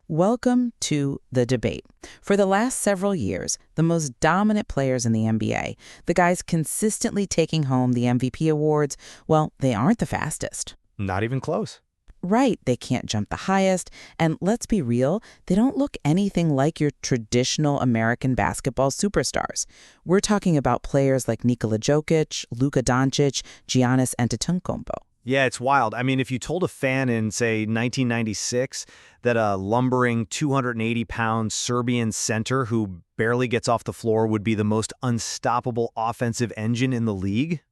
Welcome to The Debate. For the last several years, the most dominant players in the NBA, the guys consistently taking home the MVP awards, well, they aren't the fastest. Not even close. Right, they can't jump the highest, and let's be real, they don't look anything like your traditional American basketball superstars. We're talking about players like Nikola Jokic, Luka Doncic, Giannis Antetokounmpo. Yeah, it's wild. I mean, if you told a fan in, say, 1996 that a lumbering 280-pound Serbian center who barely gets off the floor would be the most unstoppable offensive engine in the league?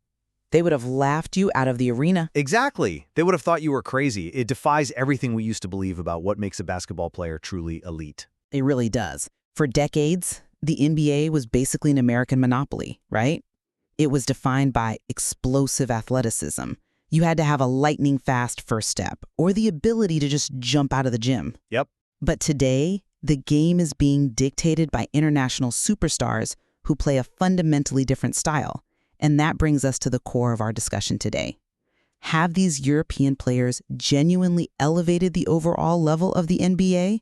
They would have laughed you out of the arena. Exactly. They would have thought you were crazy. It defies everything we used to believe about what makes a basketball player truly elite. It really does. For decades, the NBA was basically an American monopoly, right? It was defined by explosive athleticism. You had to have a lightning-fast first step or the ability to just jump out of the gym. Yep. But today, the game is being dictated by international superstars who play a fundamentally different style. And that brings us to the core of our discussion today. Have these European players genuinely elevated the overall level of the NBA?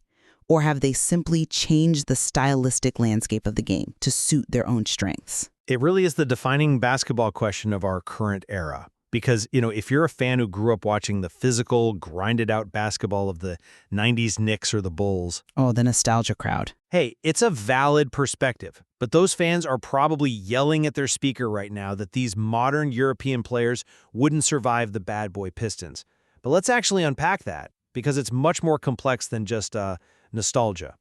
Or have they simply changed the stylistic landscape of the game to suit their own strengths? It really is the defining basketball question of our current era. Because, if you're a fan who grew up watching the physical, grinded-out basketball of the 90s Knicks or the Bulls, Oh, the nostalgia crowd. hey, it's a valid perspective. But those fans are probably yelling at their speaker right now that these modern European players wouldn't survive the bad boy Pistons. But let's actually unpack that, because it's much more complex than just nostalgia.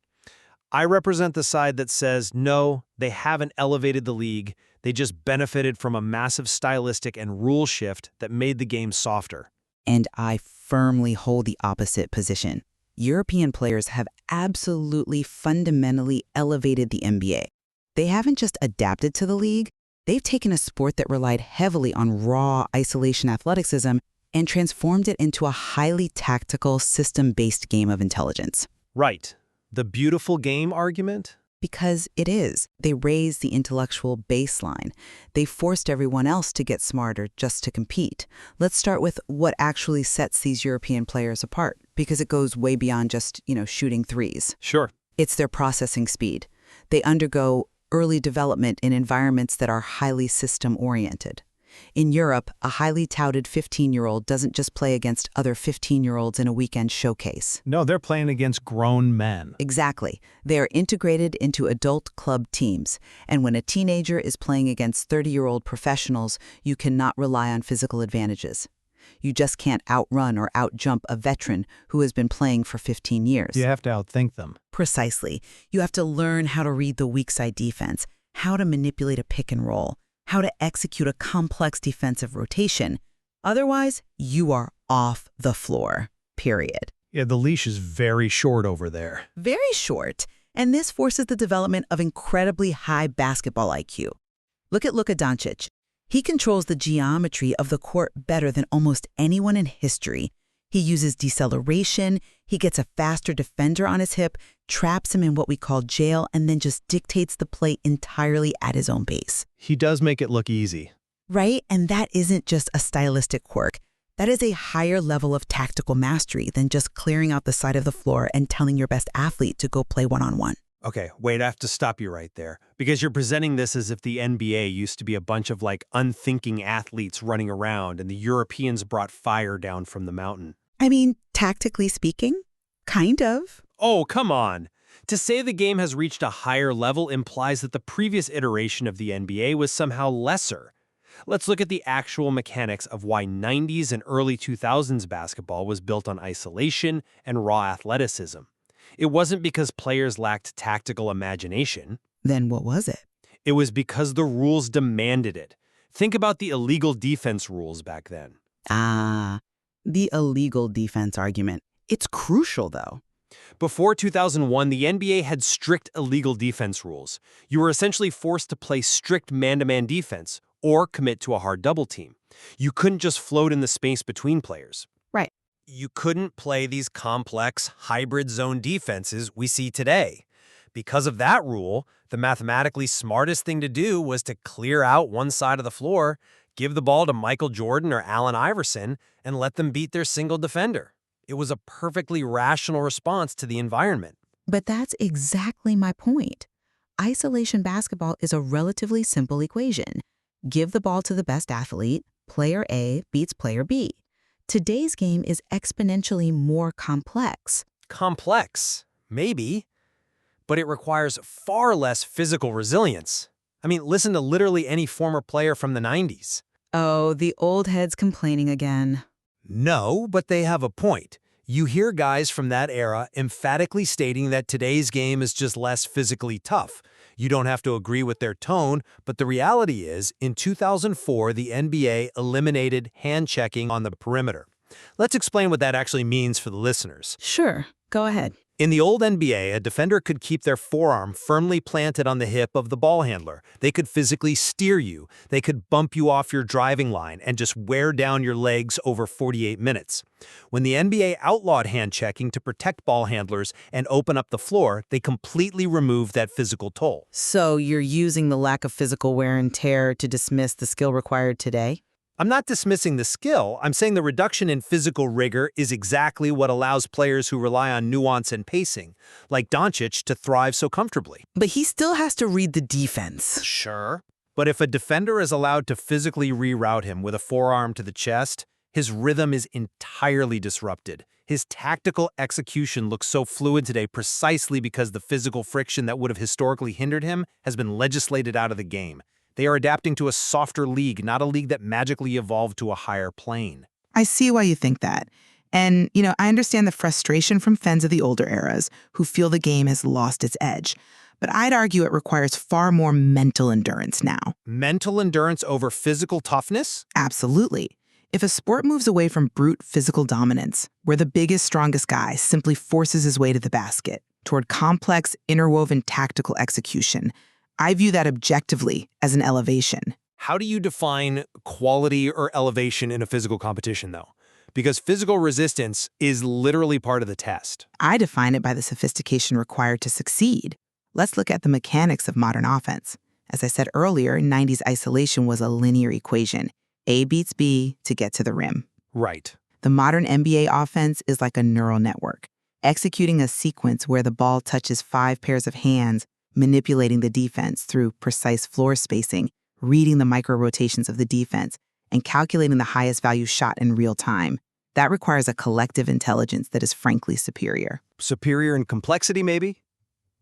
I represent the side that says, no, they haven't elevated the league. They just benefited from a massive stylistic and rule shift that made the game softer. And I firmly hold the opposite position. European players have absolutely fundamentally elevated the NBA. They haven't just adapted to the league, they've taken a sport that relied heavily on raw isolation athleticism and transformed it into a highly tactical, system-based game of intelligence. Right. The beautiful game argument? Because it is. They raised the intellectual baseline. They forced everyone else to get smarter just to compete. Let's start with what actually sets these European players apart, because it goes way beyond just, shooting threes. Sure. It's their processing speed. They undergo early development in environments that are highly system-oriented. In Europe, a highly touted 15-year-old doesn't just play against other 15-year-olds in a weekend showcase. No, they're playing against grown men. Exactly. They are integrated into adult club teams. And when a teenager is playing against 30-year-old professionals, you cannot rely on physical advantages. You just can't outrun or outjump a veteran who has been playing for 15 years. You have to outthink them. Precisely. You have to learn how to read the weak side defense, how to manipulate a pick and roll, how to execute a complex defensive rotation. Otherwise, you are off the floor, period. Yeah, the leash is very short over there. Very short. And this forces the development of incredibly high basketball IQ. Look at Luka Doncic. He controls the geometry of the court better than almost anyone in history. He uses deceleration, he gets a faster defender on his hip, traps him in what we call jail, and then just dictates the play entirely at his own pace. He does make it look easy. Right? And that isn't just a stylistic quirk. That is a higher level of tactical mastery than just clearing out the side of the floor and telling your best athlete to go play one-on-one. Okay, wait, I have to stop you right there. Because you're presenting this as if the NBA used to be a bunch of, unthinking athletes running around and the Europeans brought fire down from the mountain. I mean, tactically speaking, kind of. Oh, come on. To say the game has reached a higher level implies that the previous iteration of the NBA was somehow lesser. Let's look at the actual mechanics of why 90s and early 2000s basketball was built on isolation and raw athleticism. It wasn't because players lacked tactical imagination. Then what was it? It was because the rules demanded it. Think about the illegal defense rules back then. The illegal defense argument. It's crucial, though. Before 2001, the NBA had strict illegal defense rules. You were essentially forced to play strict man-to-man defense or commit to a hard double team. You couldn't just float in the space between players. Right. You couldn't play these complex hybrid zone defenses we see today. Because of that rule, the mathematically smartest thing to do was to clear out one side of the floor, give the ball to Michael Jordan or Allen Iverson, and let them beat their single defender. It was a perfectly rational response to the environment. But that's exactly my point. Isolation basketball is a relatively simple equation. Give the ball to the best athlete, player A beats player B. Today's game is exponentially more complex. Complex, maybe, but it requires far less physical resilience. I mean, listen to literally any former player from the 90s. Oh, the old heads complaining again. No, but they have a point. You hear guys from that era emphatically stating that today's game is just less physically tough. You don't have to agree with their tone, but the reality is, in 2004, the NBA eliminated hand-checking on the perimeter. Let's explain what that actually means for the listeners. Sure, go ahead. In the old NBA, a defender could keep their forearm firmly planted on the hip of the ball handler. They could physically steer you. They could bump you off your driving line and just wear down your legs over 48 minutes. When the NBA outlawed hand-checking to protect ball handlers and open up the floor, they completely removed that physical toll. So you're using the lack of physical wear and tear to dismiss the skill required today? I'm not dismissing the skill. I'm saying the reduction in physical rigor is exactly what allows players who rely on nuance and pacing, like Doncic, to thrive so comfortably. But he still has to read the defense. Sure. But if a defender is allowed to physically reroute him with a forearm to the chest, his rhythm is entirely disrupted. His tactical execution looks so fluid today precisely because the physical friction that would have historically hindered him has been legislated out of the game. They are adapting to a softer league, not a league that magically evolved to a higher plane. I see why you think that. And, I understand the frustration from fans of the older eras who feel the game has lost its edge. But I'd argue it requires far more mental endurance now. Mental endurance over physical toughness? Absolutely. If a sport moves away from brute physical dominance, where the biggest, strongest guy simply forces his way to the basket, toward complex, interwoven tactical execution, I view that objectively as an elevation. How do you define quality or elevation in a physical competition, though? Because physical resistance is literally part of the test. I define it by the sophistication required to succeed. Let's look at the mechanics of modern offense. As I said earlier, 90s isolation was a linear equation. A beats B to get to the rim. Right. The modern NBA offense is like a neural network, executing a sequence where the ball touches 5 pairs of hands, manipulating the defense through precise floor spacing, reading the micro-rotations of the defense, and calculating the highest value shot in real time. That requires a collective intelligence that is frankly superior. Superior in complexity, maybe?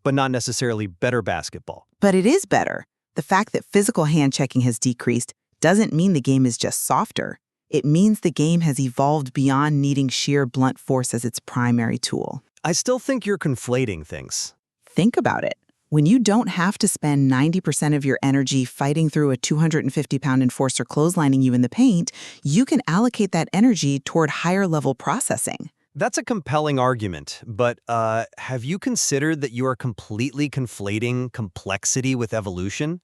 But not necessarily better basketball. But it is better. The fact that physical hand-checking has decreased doesn't mean the game is just softer. It means the game has evolved beyond needing sheer blunt force as its primary tool. I still think you're conflating things. Think about it. When you don't have to spend 90% of your energy fighting through a 250-pound enforcer clotheslining you in the paint, you can allocate that energy toward higher-level processing. That's a compelling argument, but have you considered that you are completely conflating complexity with evolution?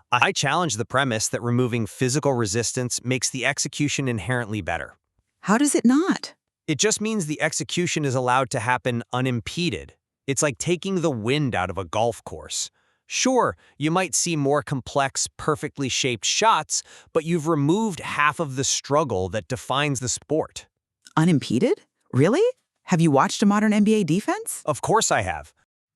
I challenge the premise that removing physical resistance makes the execution inherently better. How does it not? It just means the execution is allowed to happen unimpeded. It's like taking the wind out of a golf course. Sure, you might see more complex, perfectly shaped shots, but you've removed half of the struggle that defines the sport. Unimpeded? Really? Have you watched a modern NBA defense? Of course I have.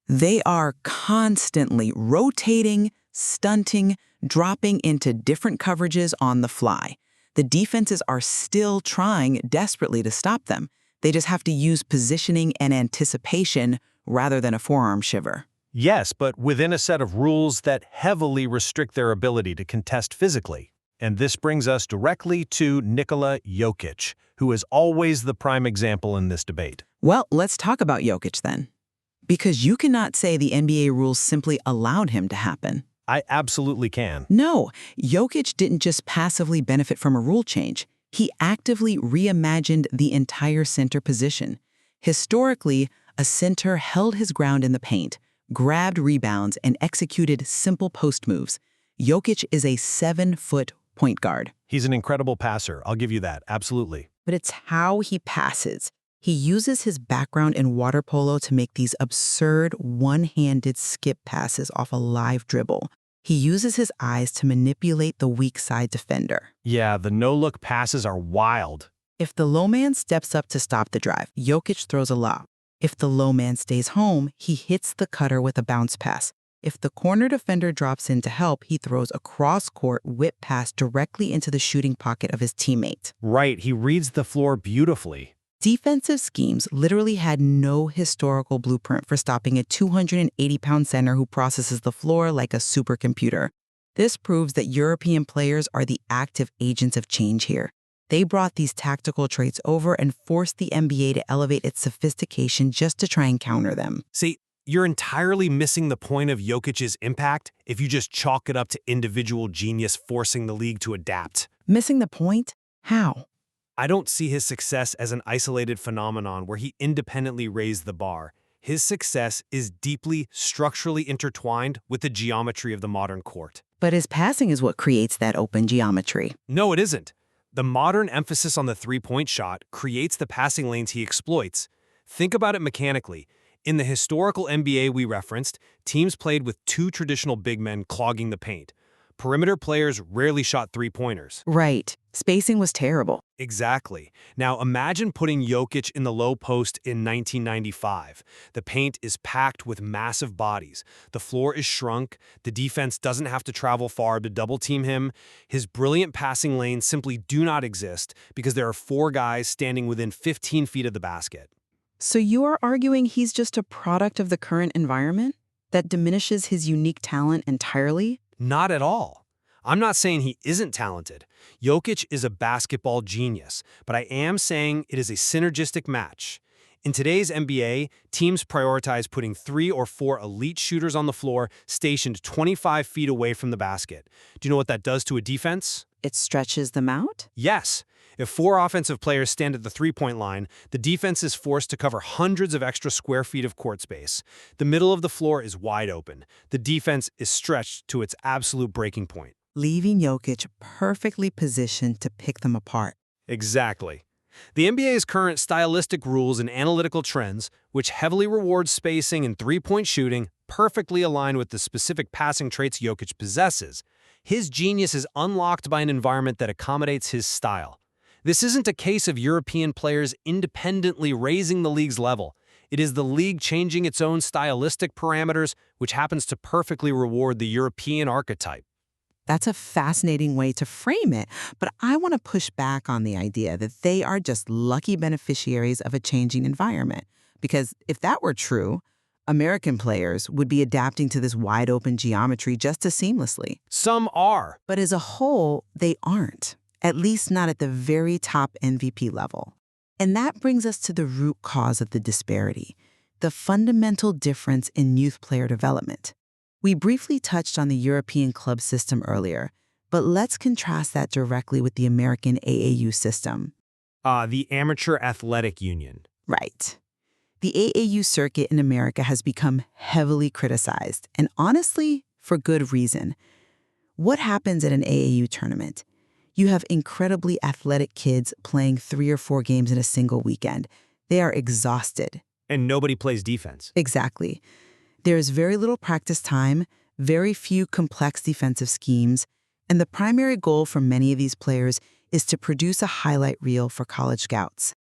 They are constantly rotating, stunting, dropping into different coverages on the fly. The defenses are still trying desperately to stop them. They just have to use positioning and anticipation rather than a forearm shiver. Yes, but within a set of rules that heavily restrict their ability to contest physically. And this brings us directly to Nikola Jokic, who is always the prime example in this debate. Well, let's talk about Jokic then. Because you cannot say the NBA rules simply allowed him to happen. I absolutely can. No, Jokic didn't just passively benefit from a rule change. He actively reimagined the entire center position. Historically, a center held his ground in the paint, grabbed rebounds, and executed simple post moves. Jokic is a 7-foot point guard. He's an incredible passer, I'll give you that, absolutely. But it's how he passes. He uses his background in water polo to make these absurd one-handed skip passes off a live dribble. He uses his eyes to manipulate the weak side defender. Yeah, the no-look passes are wild. If the low man steps up to stop the drive, Jokic throws a lob. If the low man stays home, he hits the cutter with a bounce pass. If the corner defender drops in to help, he throws a cross-court whip pass directly into the shooting pocket of his teammate. Right, he reads the floor beautifully. Defensive schemes literally had no historical blueprint for stopping a 280-pound center who processes the floor like a supercomputer. This proves that European players are the active agents of change here. They brought these tactical traits over and forced the NBA to elevate its sophistication just to try and counter them. See, you're entirely missing the point of Jokic's impact if you just chalk it up to individual genius forcing the league to adapt. Missing the point? How? I don't see his success as an isolated phenomenon where he independently raised the bar. His success is deeply structurally intertwined with the geometry of the modern court. But his passing is what creates that open geometry. No, it isn't. The modern emphasis on the three-point shot creates the passing lanes he exploits. Think about it mechanically. In the historical NBA we referenced, teams played with two traditional big men clogging the paint. Perimeter players rarely shot three-pointers. Right. Spacing was terrible. Exactly. Now imagine putting Jokic in the low post in 1995. The paint is packed with massive bodies. The floor is shrunk. The defense doesn't have to travel far to double-team him. His brilliant passing lanes simply do not exist because there are four guys standing within 15 feet of the basket. So you are arguing he's just a product of the current environment that diminishes his unique talent entirely? Not at all. I'm not saying he isn't talented. Jokic is a basketball genius, but I am saying it is a synergistic match. In today's NBA, teams prioritize putting 3 or 4 elite shooters on the floor stationed 25 feet away from the basket. Do you know what that does to a defense? It stretches them out? Yes. If 4 offensive players stand at the three-point line, the defense is forced to cover hundreds of extra square feet of court space. The middle of the floor is wide open. The defense is stretched to its absolute breaking point. Leaving Jokic perfectly positioned to pick them apart. Exactly. The NBA's current stylistic rules and analytical trends, which heavily reward spacing and three-point shooting, perfectly align with the specific passing traits Jokic possesses. His genius is unlocked by an environment that accommodates his style. This isn't a case of European players independently raising the league's level. It is the league changing its own stylistic parameters, which happens to perfectly reward the European archetype. That's a fascinating way to frame it, but I want to push back on the idea that they are just lucky beneficiaries of a changing environment. Because if that were true, American players would be adapting to this wide-open geometry just as seamlessly. Some are. But as a whole, they aren't, at least not at the very top MVP level. And that brings us to the root cause of the disparity, the fundamental difference in youth player development. We briefly touched on the European club system earlier, but let's contrast that directly with the American AAU system. The Amateur Athletic Union. Right. The AAU circuit in America has become heavily criticized, and honestly, for good reason. What happens at an AAU tournament? You have incredibly athletic kids playing 3 or 4 games in a single weekend. They are exhausted. And nobody plays defense. Exactly. There is very little practice time, very few complex defensive schemes, and the primary goal for many of these players is to produce a highlight reel for college scouts.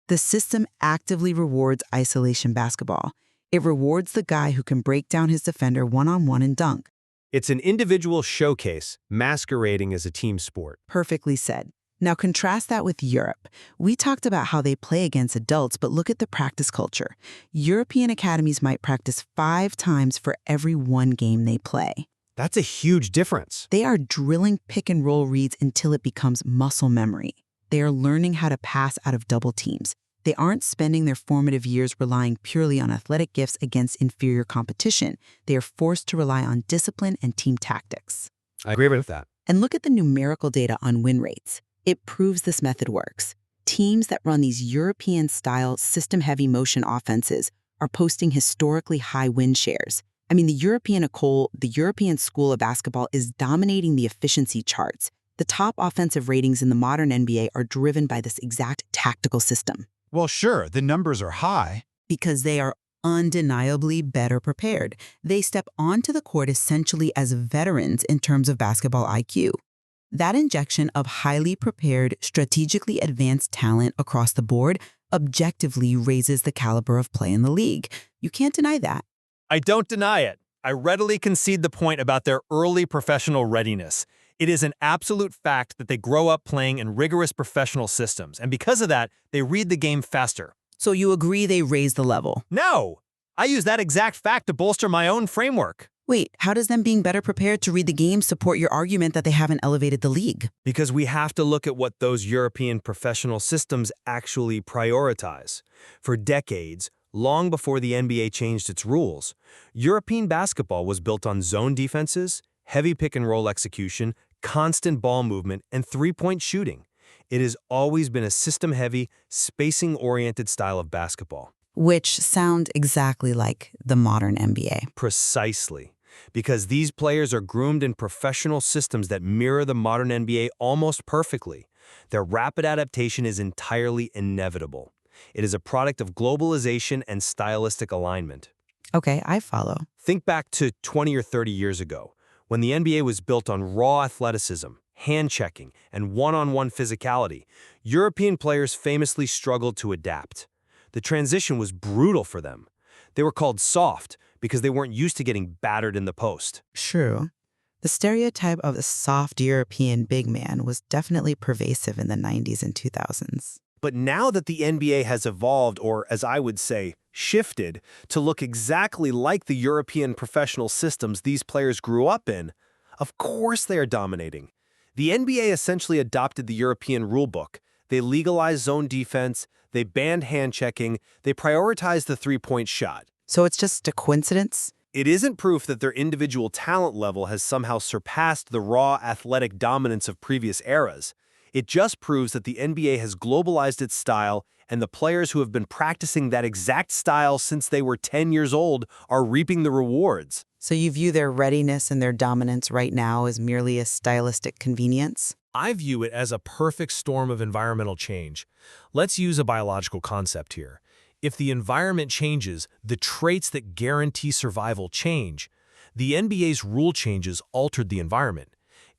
The system actively rewards isolation basketball. It rewards the guy who can break down his defender one-on-one and dunk. It's an individual showcase masquerading as a team sport. Perfectly said. Now contrast that with Europe. We talked about how they play against adults, but look at the practice culture. European academies might practice 5 times for every 1 game they play. That's a huge difference. They are drilling pick-and-roll reads until it becomes muscle memory. They are learning how to pass out of double teams. They aren't spending their formative years relying purely on athletic gifts against inferior competition. They are forced to rely on discipline and team tactics. I agree with that. And look at the numerical data on win rates. It proves this method works. Teams that run these European-style system-heavy motion offenses are posting historically high win shares. I mean, the European school of basketball is dominating the efficiency charts. The top offensive ratings in the modern NBA are driven by this exact tactical system. Well, sure, the numbers are high. Because they are undeniably better prepared. They step onto the court essentially as veterans in terms of basketball IQ. That injection of highly prepared, strategically advanced talent across the board objectively raises the caliber of play in the league. You can't deny that. I don't deny it. I readily concede the point about their early professional readiness. It is an absolute fact that they grow up playing in rigorous professional systems, and because of that, they read the game faster. So you agree they raised the level? No! I use that exact fact to bolster my own framework. Wait, how does them being better prepared to read the game support your argument that they haven't elevated the league? Because we have to look at what those European professional systems actually prioritize. For decades, long before the NBA changed its rules, European basketball was built on zone defenses, heavy pick-and-roll execution, constant ball movement, and three-point shooting. It has always been a system-heavy, spacing-oriented style of basketball. Which sound exactly like the modern NBA. Precisely. Because these players are groomed in professional systems that mirror the modern NBA almost perfectly. Their rapid adaptation is entirely inevitable. It is a product of globalization and stylistic alignment. Okay, I follow. Think back to 20 or 30 years ago, when the NBA was built on raw athleticism, hand-checking, and one-on-one physicality. European players famously struggled to adapt. The transition was brutal for them. They were called soft because they weren't used to getting battered in the post. True. The stereotype of the soft European big man was definitely pervasive in the 90s and 2000s. But now that the NBA has evolved, or as I would say, shifted, to look exactly like the European professional systems these players grew up in, of course they are dominating. The NBA essentially adopted the European rulebook. They legalized zone defense, they banned hand-checking, they prioritized the three-point shot. So it's just a coincidence? It isn't proof that their individual talent level has somehow surpassed the raw athletic dominance of previous eras. It just proves that the NBA has globalized its style, and the players who have been practicing that exact style since they were 10 years old are reaping the rewards. So you view their readiness and their dominance right now as merely a stylistic convenience? I view it as a perfect storm of environmental change. Let's use a biological concept here. If the environment changes, the traits that guarantee survival change. The NBA's rule changes altered the environment.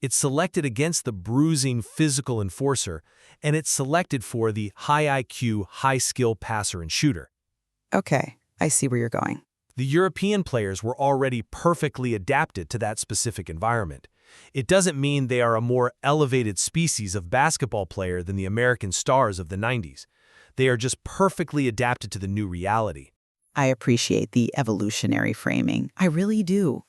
It selected against the bruising physical enforcer, and it selected for the high IQ, high-skill passer and shooter. Okay, I see where you're going. The European players were already perfectly adapted to that specific environment. It doesn't mean they are a more elevated species of basketball player than the American stars of the 90s. They are just perfectly adapted to the new reality. I appreciate the evolutionary framing. I really do.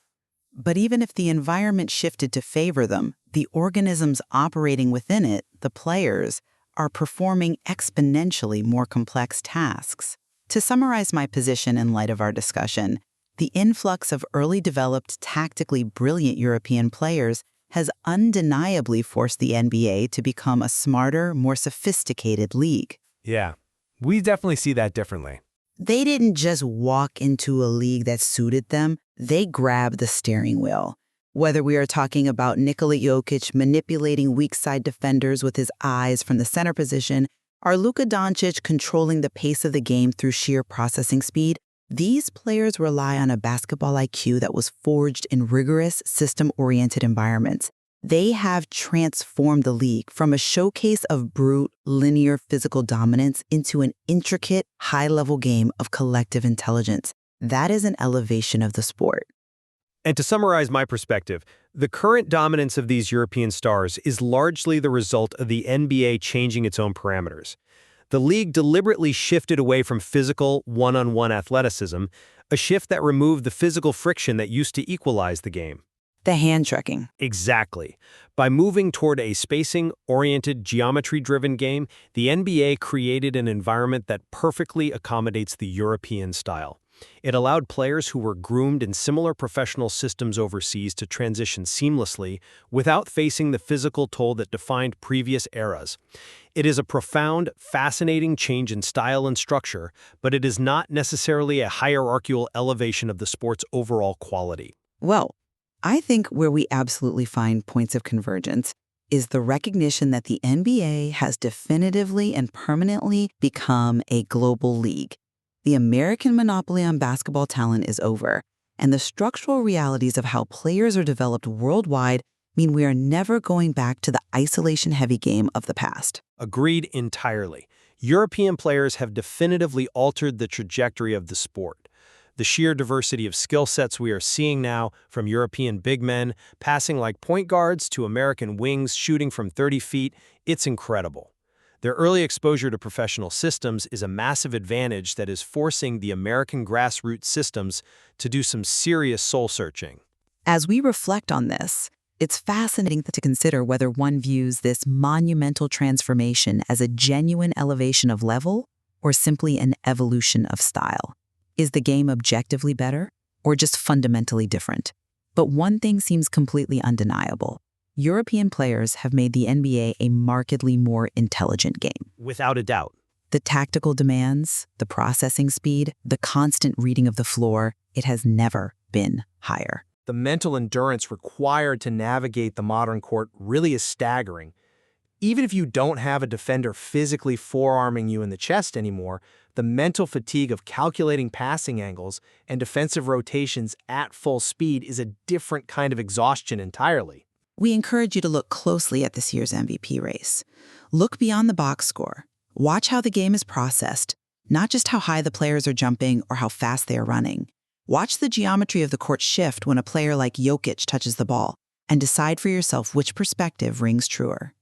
But even if the environment shifted to favor them, the organisms operating within it, the players, are performing exponentially more complex tasks. To summarize my position in light of our discussion, the influx of early developed, tactically brilliant European players has undeniably forced the NBA to become a smarter, more sophisticated league. Yeah, we definitely see that differently. They didn't just walk into a league that suited them, they grabbed the steering wheel. Whether we are talking about Nikola Jokic manipulating weak side defenders with his eyes from the center position, or Luka Doncic controlling the pace of the game through sheer processing speed, these players rely on a basketball IQ that was forged in rigorous, system-oriented environments. They have transformed the league from a showcase of brute, linear physical dominance into an intricate, high-level game of collective intelligence. That is an elevation of the sport. And to summarize my perspective, the current dominance of these European stars is largely the result of the NBA changing its own parameters. The league deliberately shifted away from physical, one-on-one athleticism, a shift that removed the physical friction that used to equalize the game. The hand-checking. Exactly. By moving toward a spacing-oriented, geometry-driven game, the NBA created an environment that perfectly accommodates the European style. It allowed players who were groomed in similar professional systems overseas to transition seamlessly without facing the physical toll that defined previous eras. It is a profound, fascinating change in style and structure, but it is not necessarily a hierarchical elevation of the sport's overall quality. Well, I think where we absolutely find points of convergence is the recognition that the NBA has definitively and permanently become a global league. The American monopoly on basketball talent is over, and the structural realities of how players are developed worldwide mean we are never going back to the isolation-heavy game of the past. Agreed entirely. European players have definitively altered the trajectory of the sport. The sheer diversity of skill sets we are seeing now, from European big men passing like point guards to American wings shooting from 30 feet, it's incredible. Their early exposure to professional systems is a massive advantage that is forcing the American grassroots systems to do some serious soul-searching. As we reflect on this, it's fascinating to consider whether one views this monumental transformation as a genuine elevation of level or simply an evolution of style. Is the game objectively better or just fundamentally different? But one thing seems completely undeniable. European players have made the NBA a markedly more intelligent game. Without a doubt. The tactical demands, the processing speed, the constant reading of the floor, it has never been higher. The mental endurance required to navigate the modern court really is staggering. Even if you don't have a defender physically forearming you in the chest anymore, the mental fatigue of calculating passing angles and defensive rotations at full speed is a different kind of exhaustion entirely. We encourage you to look closely at this year's MVP race. Look beyond the box score. Watch how the game is processed, not just how high the players are jumping or how fast they are running. Watch the geometry of the court shift when a player like Jokic touches the ball, and decide for yourself which perspective rings truer.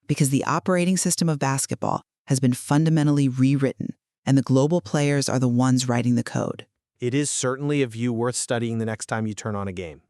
Because the operating system of basketball has been fundamentally rewritten, and the global players are the ones writing the code. It is certainly a view worth studying the next time you turn on a game.